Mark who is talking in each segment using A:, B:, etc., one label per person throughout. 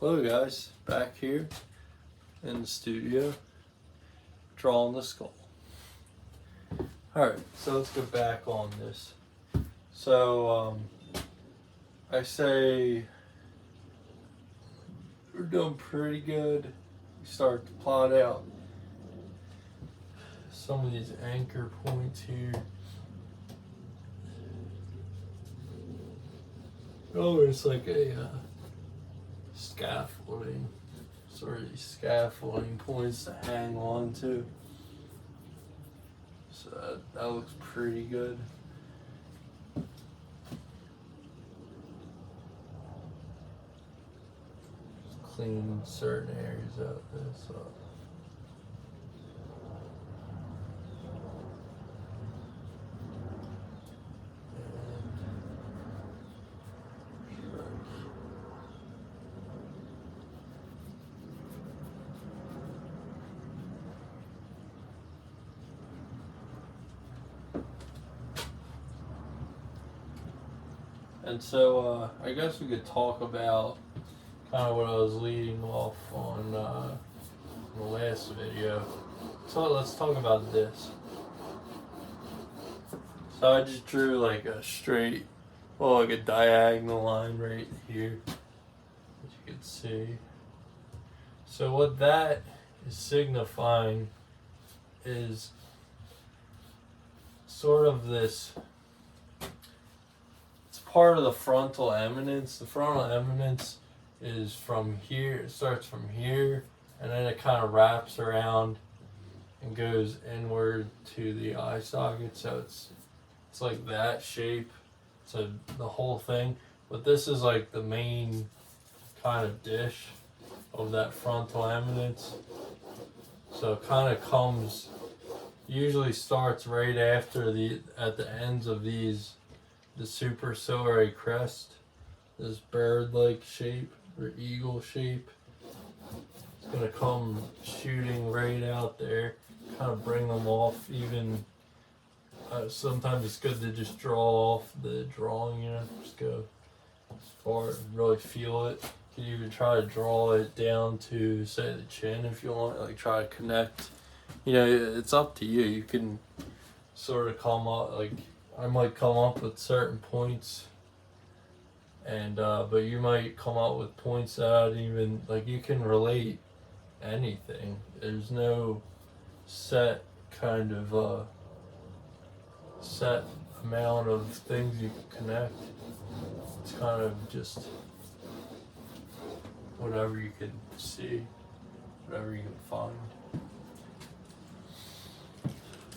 A: Hello guys, back here in the studio drawing the skull. Alright, so let's go back on this. So I say we're doing pretty good. We start to plot out some of these anchor points here. Oh, it's like a scaffolding, sort of these scaffolding points to hang on to. So that looks pretty good. Just clean certain areas out of this up. And so I guess we could talk about kind of what I was leading off on the last video. So let's talk about this. So I just drew like a straight, well, like a diagonal line right here, as you can see. So what that is signifying is sort of this, part of the frontal eminence. The frontal eminence is from here, it starts from here, and then it kind of wraps around and goes inward to the eye socket. So it's like that shape. So the whole thing. But this is like the main kind of dish of that frontal eminence. So it kind of comes, usually starts right after at the ends of these, the superciliary crest, this bird-like shape or eagle shape. It's gonna come shooting right out there, kind of bring them off. Even sometimes it's good to just draw off the drawing, you know, just go as far and really feel it. You can even try to draw it down to, say, the chin if you want, like try to connect. You know, it's up to you. You can sort of come up, like, I might come up with certain points, and but you might come up with points that I'd even, like, you can relate anything. There's no set kind of set amount of things you can connect. It's kind of just whatever you can see, whatever you can find.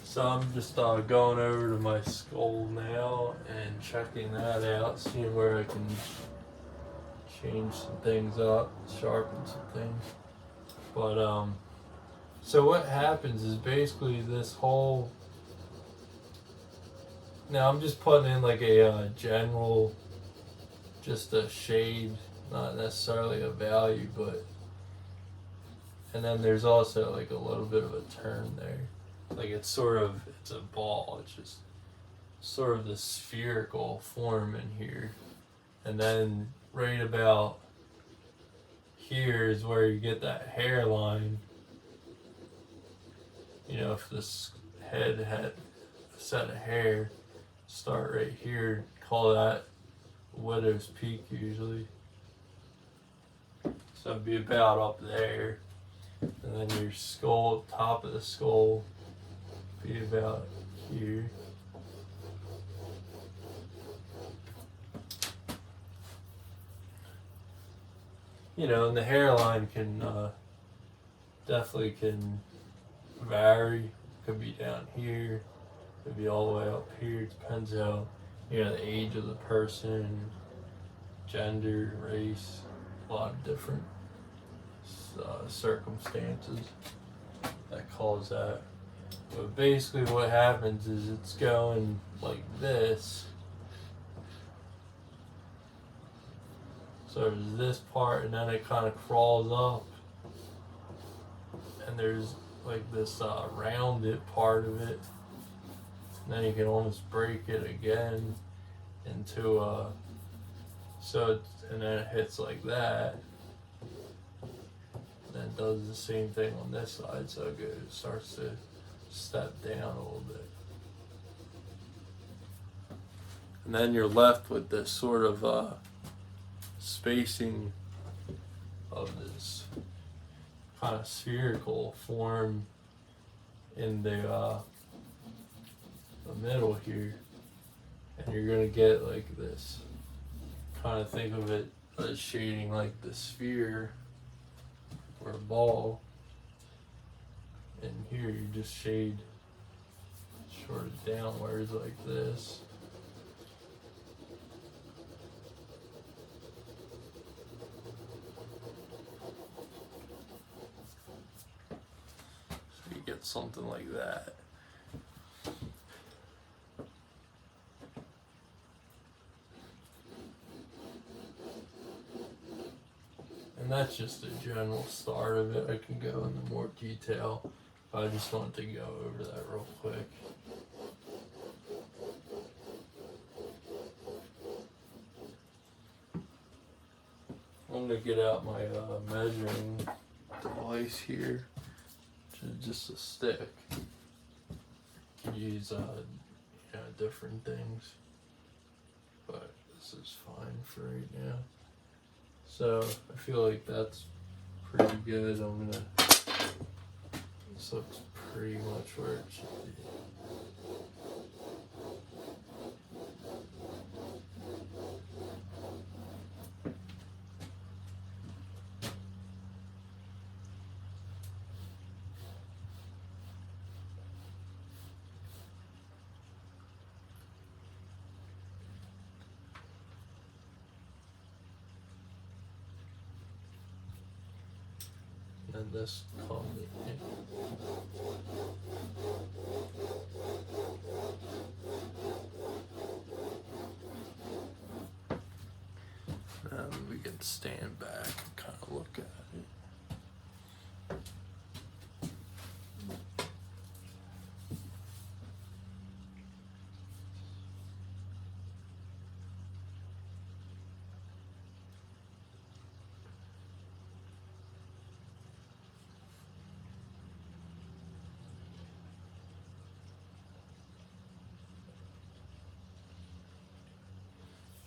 A: So I'm just going over to my skull now and checking that out, seeing where I can change some things up, sharpen some things. But so what happens is basically this whole, now I'm just putting in like a general, just a shade, not necessarily a value, but, and then there's also like a little bit of a turn there. Like it's a ball, it's just sort of the spherical form in here. And then right about here is where you get that hairline. You know, if this head had a set of hair, start right here, call that widow's peak usually. So it'd be about up there. And then your skull, top of the skull, be about here. You know, and the hairline can definitely can vary. Could be down here, could be all the way up here. It depends how, you know, the age of the person, gender, race, a lot of different circumstances that cause that. But basically what happens is it's going like this. So there's this part, and then it kind of crawls up, and there's like this rounded part of it, and then you can almost break it again into so it's, and then it hits like that, and then does the same thing on this side, so it starts to step down a little bit. And then you're left with this sort of spacing of this kind of spherical form in the middle here, and you're gonna get like this. Kind of think of it as shading like the sphere or a ball, and here you just shade sort of downwards like this. So you get something like that. And that's just a general start of it. I can go into more detail, but I just wanted to go over that real quick. I'm going to get out my measuring device here, which is just a stick. You can use different things, but this is fine for right now. So I feel like that's pretty good. This looks pretty much where it should be. And this comes in. We can stand back and kind of look at it.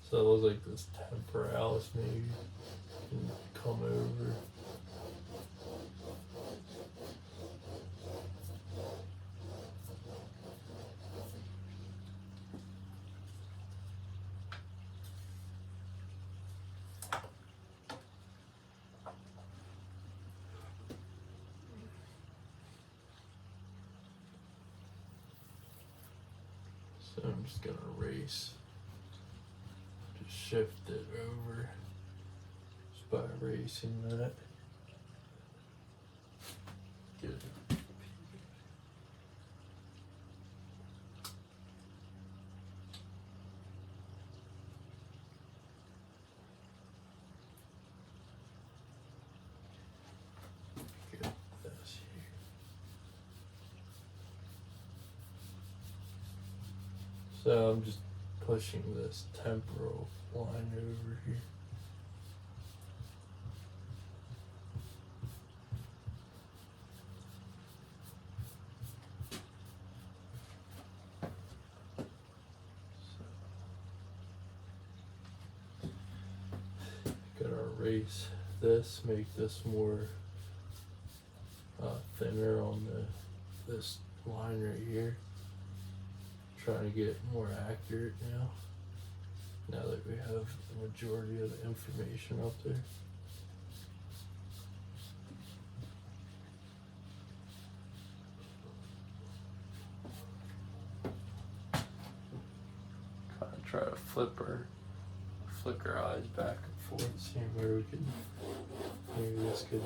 A: So it looks like this temporalis maybe can come over. So I'm just gonna erase. Shift it over just by erasing that. Get it. Get this here. So I'm just pushing this temporal line over here. So, gonna erase this, make this more thinner on this line right here. Trying to get more accurate now that we have the majority of the information up there. Kind of try to flick our eyes back and forth, seeing where we can, maybe this could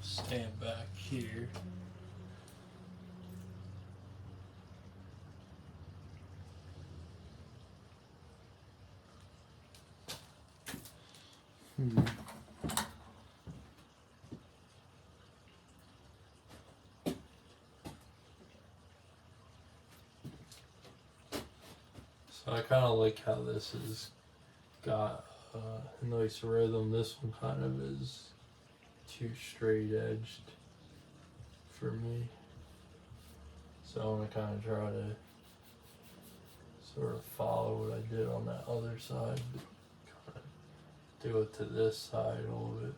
A: stand back here. So I kind of like how this has got a nice rhythm. This one kind of is too straight edged for me. So I'm going to kind of try to sort of follow what I did on that other side, but kind of do it to this side a little bit.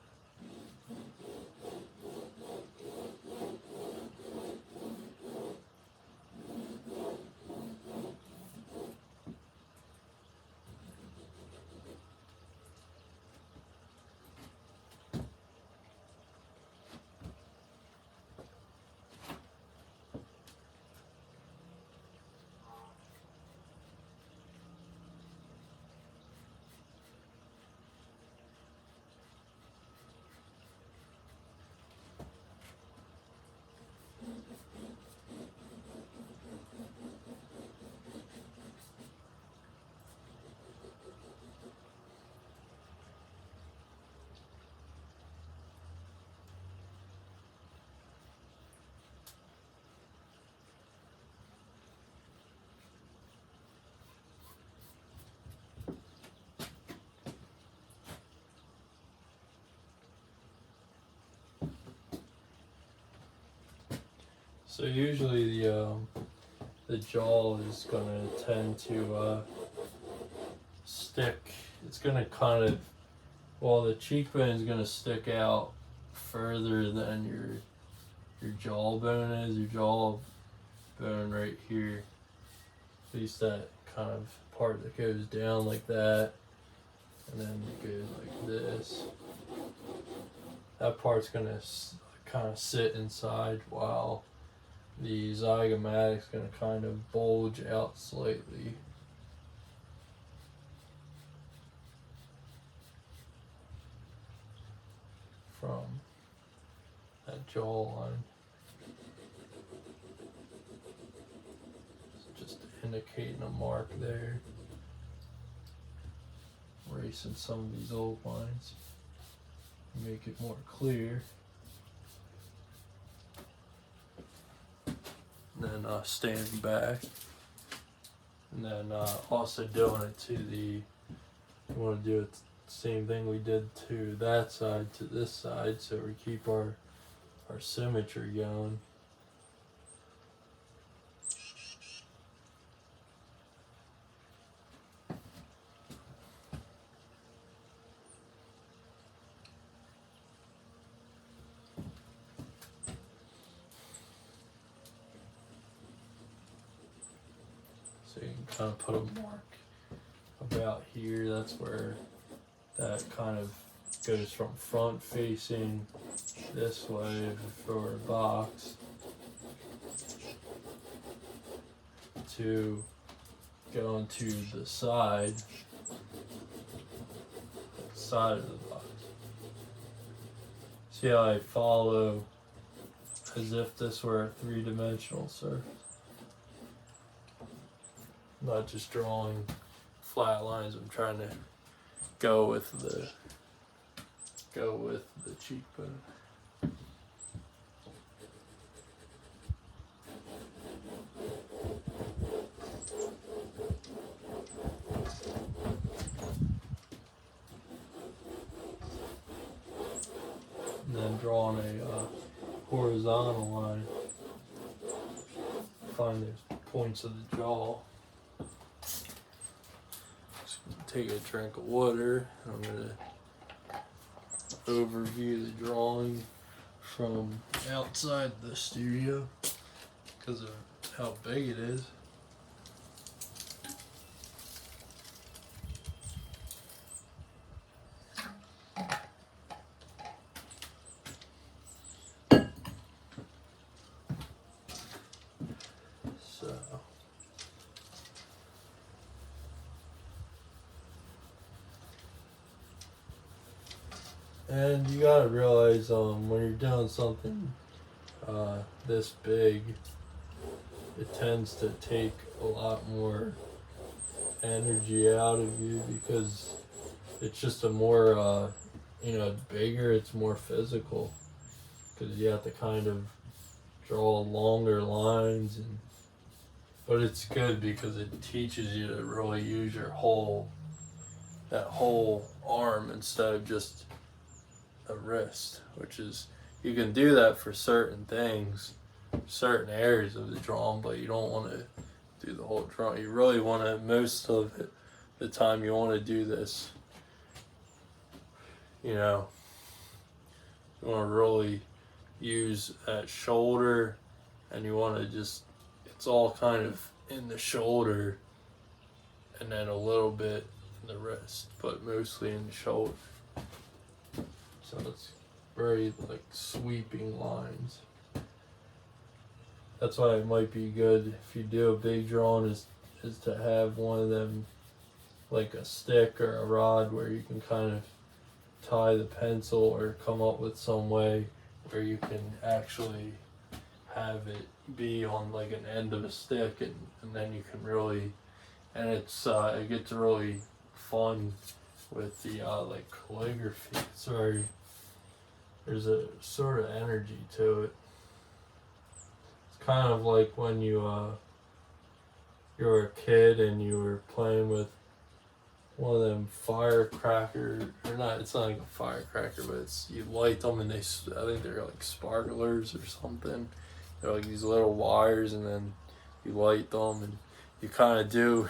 A: So usually the jaw is going to tend to stick. It's going to kind of, well, the cheekbone is going to stick out further than your jawbone is. Your jawbone right here, at least that kind of part that goes down like that, and then it goes like this. That part's going to kind of sit inside, while the zygomatic's going to kind of bulge out slightly. From that jawline. Just indicating a mark there. Erasing some of these old lines. Make it more clear. And then standing back, and then also doing it to the, you want to do it the same thing we did to that side to this side, so we keep our symmetry going. So you can kind of put a mark about here. That's where that kind of goes from front facing this way for a box to going to the side of the box. See how I follow as if this were a three-dimensional surface? Not just drawing flat lines. I'm trying to go with the cheekbone. And then drawing a horizontal line. Find the points of the jaw. Take a drink of water. I'm going to overview the drawing from outside the studio because of how big it is. And you gotta realize when you're doing something this big, it tends to take a lot more energy out of you because it's just a more, bigger, it's more physical because you have to kind of draw longer lines and But it's good because it teaches you to really use your that whole arm instead of just a wrist, which is, you can do that for certain things, certain areas of the drum, but you don't want to do the whole drum. You really want to, most of it, the time you want to do this, you know, you want to really use that shoulder, and you want to just, it's all kind of in the shoulder and then a little bit in the wrist, but mostly in the shoulder. So it's very like sweeping lines. That's why it might be good if you do a big drawing is to have one of them, like a stick or a rod, where you can kind of tie the pencil or come up with some way where you can actually have it be on like an end of a stick, and then you can really, and it gets really fun with the like calligraphy. It's very, there's a sort of energy to it. It's kind of like when you were a kid and you were playing with one of them firecracker, or not, it's not like a firecracker, but it's, you light them and I think they're like sparklers or something. They're like these little wires, and then you light them and you kind of do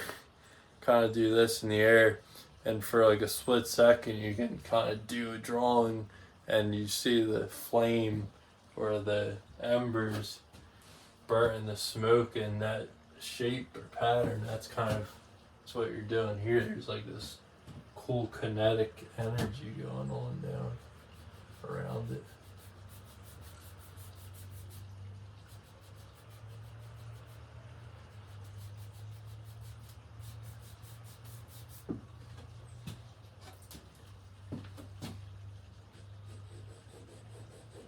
A: this in the air, and for like a split second you can kind of do a drawing, and you see the flame or the embers burning the smoke in that shape or pattern. That's what you're doing here. There's like this cool kinetic energy going on down around it.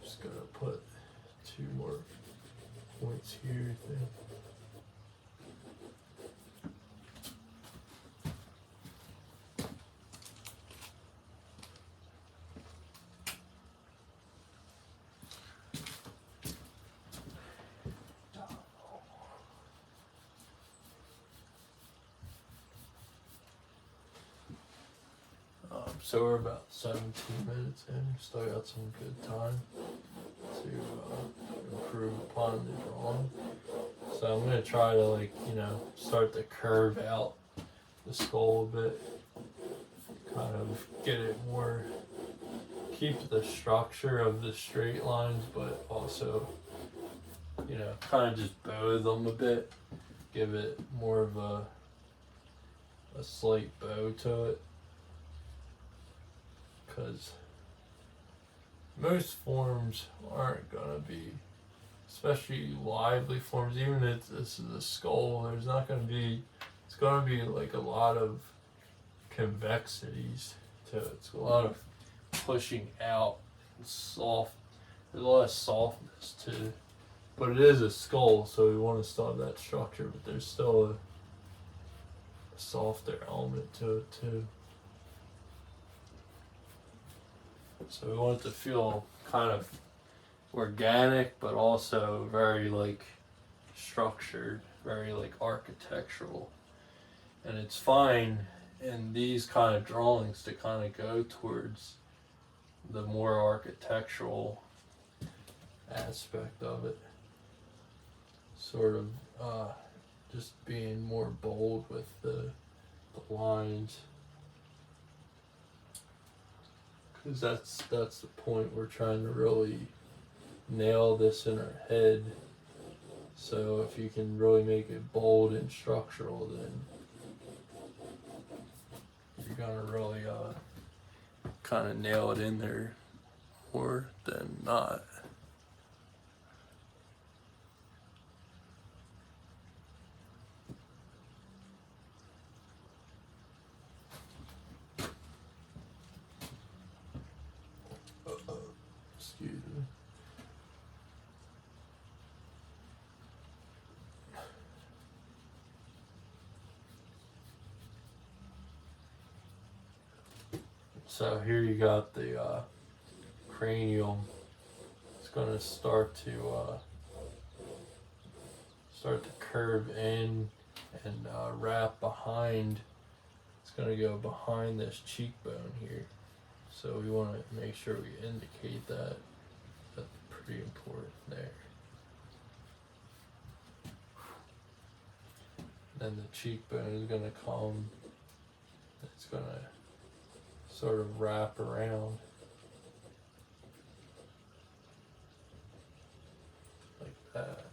A: Just gonna put 2 more points here, I think. So we're about 17 minutes in. Still got some good time to improve upon the drawing. So I'm gonna try to, like, start to curve out the skull a bit, kind of get it more, keep the structure of the straight lines, but also, kind of just bow them a bit, give it more of a slight bow to it. Because most forms aren't gonna be, especially lively forms, even if this is a skull, it's gonna be like a lot of convexities to it. It's a lot of pushing out, and soft, there's a lot of softness to it. But it is a skull, so we want to still have that structure, but there's still a softer element to it too. So we want it to feel kind of organic, but also very like structured, very like architectural. And it's fine in these kind of drawings to kind of go towards the more architectural aspect of it. Sort of just being more bold with the lines. Because that's the point. We're trying to really nail this in our head. So if you can really make it bold and structural, then you're gonna really kind of nail it in there more than not. Excuse me. So here you got the cranium. It's going to start start to curve in and wrap behind. It's going to go behind this cheekbone here. So we want to make sure we indicate that. That's pretty important there. Then the cheekbone is going to come. It's going to sort of wrap around. Like that.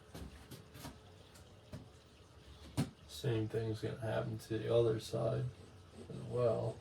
A: Same thing's going to happen to the other side as well.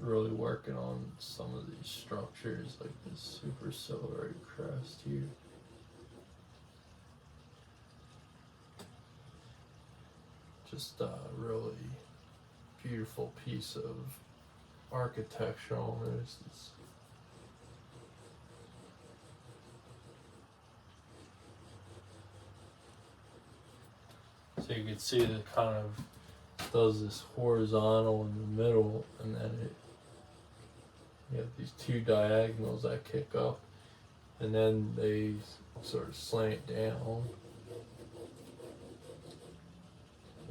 A: Really working on some of these structures like this superciliary crest here. Just a really beautiful piece of architecture almost. So you can see that it kind of does this horizontal in the middle, and then you have these two diagonals that kick up, and then they sort of slant down.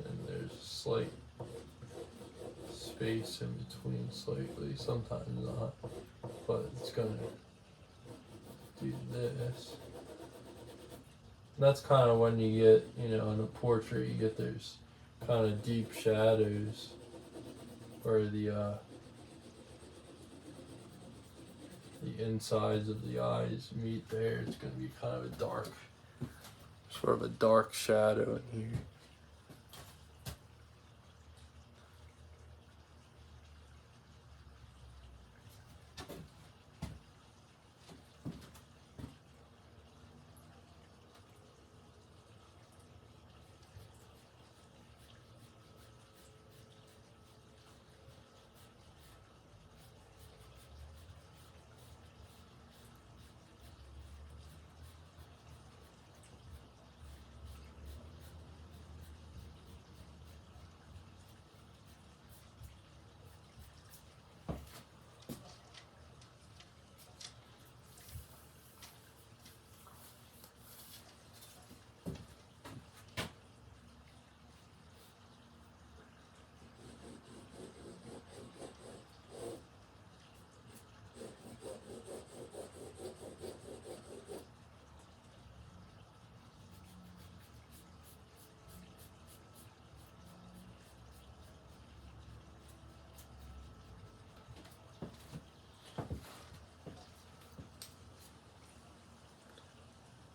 A: And there's a slight space in between slightly, sometimes not, but it's gonna do this. And that's kind of when you get, you know, in a portrait, you get those kind of deep shadows where the insides of the eyes meet there. It's going to be kind of a dark, sort of a dark shadow in here.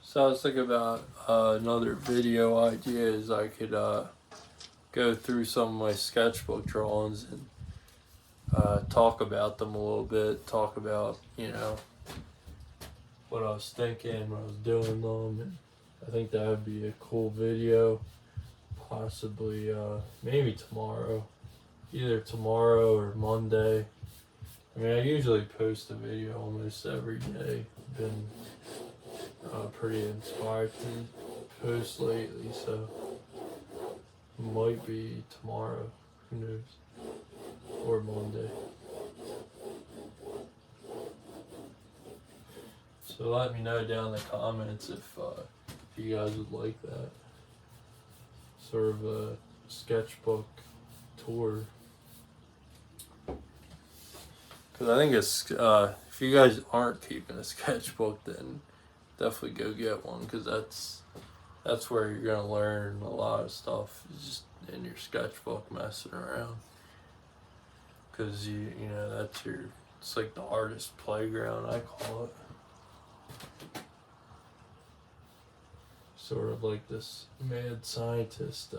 A: So I was thinking about another video idea is I could go through some of my sketchbook drawings and talk about them a little bit, talk about, you know, what I was thinking when I was doing them, and I think that would be a cool video, possibly maybe tomorrow, either tomorrow or Monday. I mean, I usually post a video almost every day. Been pretty inspired to post lately, so it might be tomorrow, who knows, or Monday. So let me know down in the comments if you guys would like that sort of a sketchbook tour. Because I think it's if you guys aren't keeping a sketchbook, then definitely go get one, because that's where you're gonna learn a lot of stuff, just in your sketchbook messing around. Because you know that's it's like the artist playground, I call it. Sort of like this mad scientist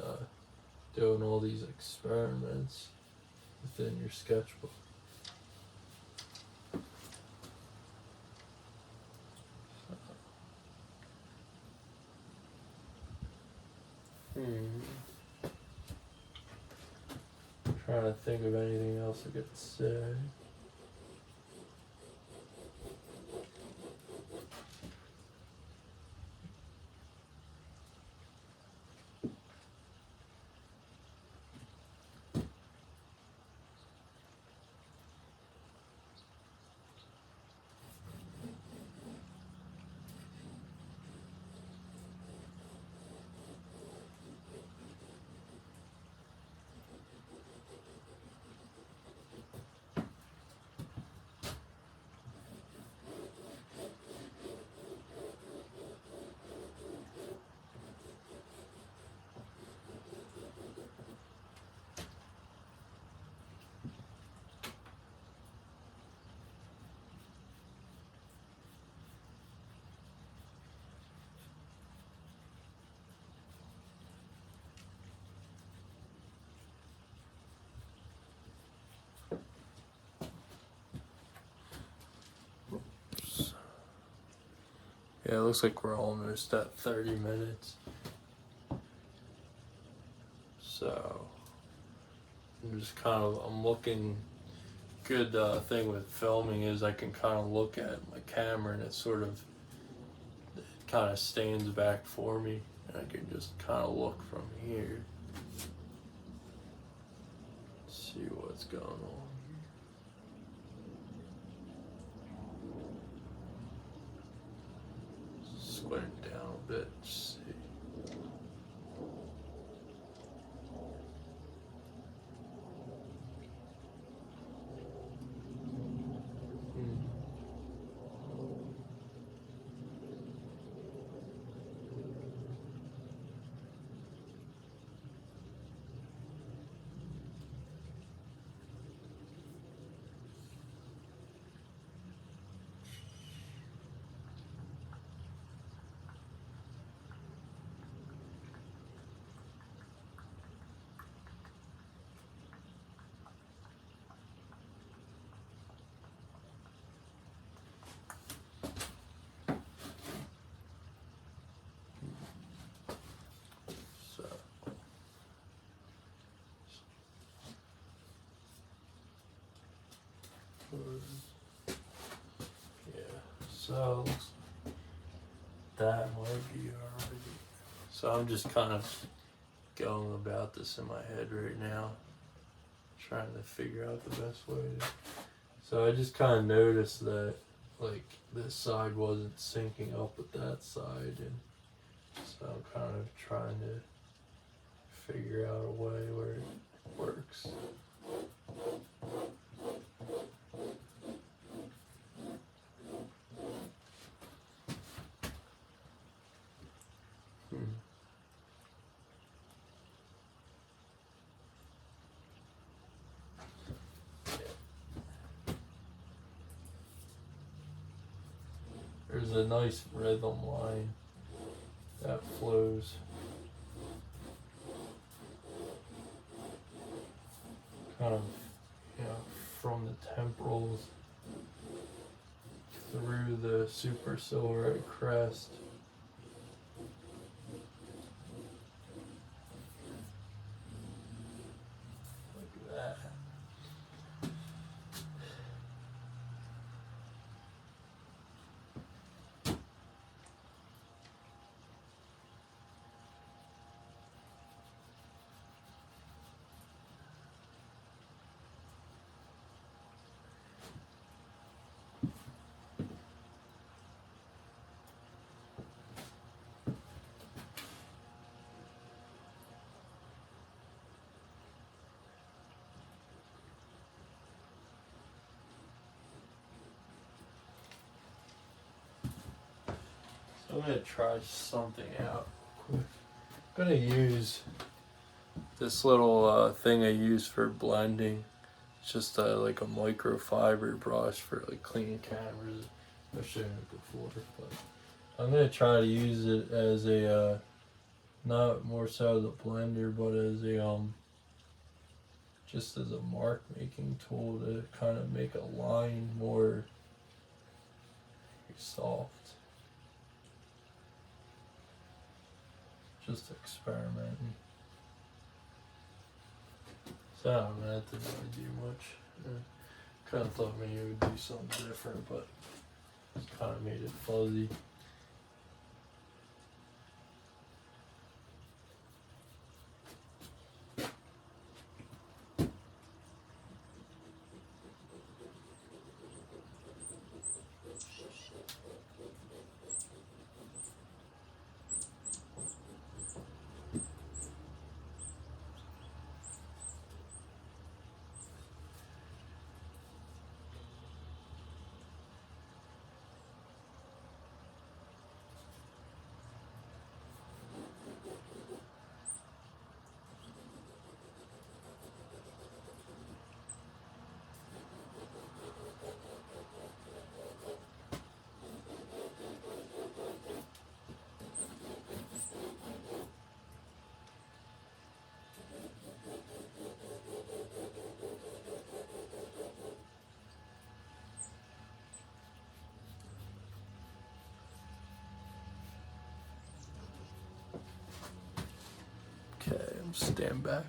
A: doing all these experiments within your sketchbook. Trying to think of anything else I could say. Yeah, it looks like we're almost at 30 minutes. So I'm just I'm looking. Good thing with filming is I can kind of look at my camera, and it kind of stands back for me, and I can just kind of look from here, see what's going on. Squint down a bit, just see. Yeah, so that might be already. So I'm just kind of going about this in my head right now, trying to figure out the best way to. So I just kind of noticed that like this side wasn't syncing up with that side, and so I'm kind of trying to figure out a way where it works. There's a nice rhythm line that flows kind of, from the temporals through the supraciliary crest. Like that. I'm gonna try something out. I'm gonna use this little thing I use for blending. It's just like a microfiber brush for like cleaning cameras. I've shown it before, but I'm gonna try to use it as a not more so the blender, but as a just as a mark making tool to kind of make a line more soft. Just experimenting. So I don't know, that didn't really do much. Kind of thought maybe it would do something different, but it kind of made it fuzzy. Okay, I'm stand back.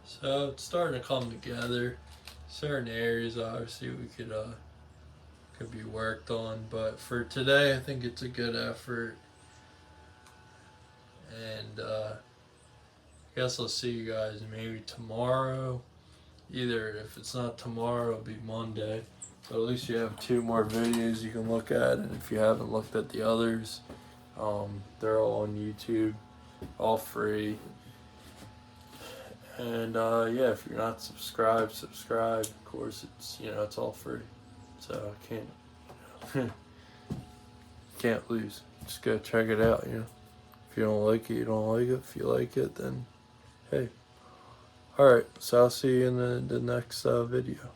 A: So it's starting to come together. Certain areas obviously we could be worked on, but for today I think it's a good effort. And I guess I'll see you guys maybe tomorrow. Either if it's not tomorrow, it'll be Monday. But at least you have 2 more videos you can look at, and if you haven't looked at the others, they're all on YouTube, all free. And yeah, if you're not subscribed, subscribe. Of course, it's all free, so I can't lose. Just go check it out. If you don't like it, you don't like it. If you like it, then hey. All right, so I'll see you in the next video.